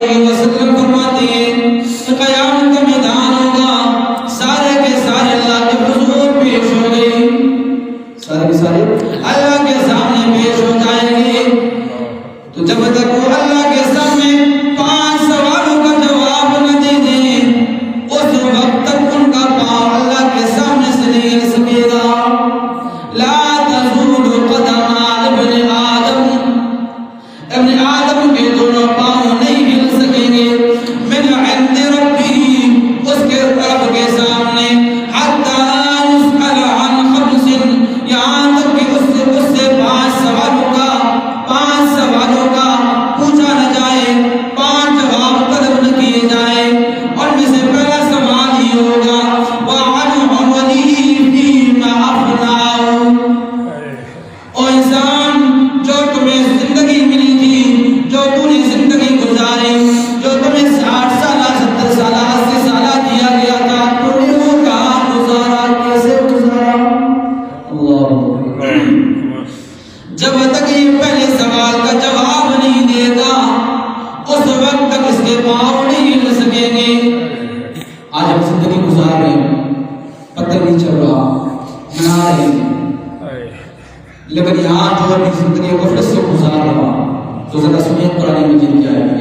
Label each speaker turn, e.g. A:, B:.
A: وسلم فرماتے ہیں قیامت کا میدان ہوگا، سارے کے سارے اللہ کے حضور پیش ہو گئے، سارے کے سارے اللہ کے سامنے پیش ہو جائیں گے۔ تو جب تک وہ اللہ کے سامنے 5 سوالوں کا جواب نہ دے دیں، اس وقت تک ان کا پاؤں اللہ کے سامنے سے نہیں ہل سکے گا۔ لا تزول قدم ابن آدم کے دونوں پاؤں نہیں ہل سکیں گے من عند ربی، اس کے رب کے سامنے، حتی یسأل عن 5، یہاں تک کہ اس سے 5 سوالوں کا پوچھا نہ جائے، 5 جواب طلب نہ کیے جائیں، اور میں سے پہلا سوال یہ ہوگا وَعَنْ عَمَلِهِ فِيمَا أَفْنَاهُ، او انسان جو تمہیں زندگی ملی تھی، جو تو نے زندگی گزاری، جو تمہیں 60 سالہ 70 سالہ 80 سالہ دیا گیا تھا، تو نے وہ کہاں گزارا، کیسے گزارا؟ اللہ جب تک یہ پہلے سوال کا جواب نہیں دے گا، اس وقت تک اس کے پاؤں نہیں ہل سکیں گے۔ آج ہم زندگی گزار رہے ہیں، پتہ نہیں چل رہا، منا رہے ہیں، لیکن یہاں جو اپنی زندگی غفلت سے گزار رہا، تو ذرا سنیے قرآن مجید کیا ہے۔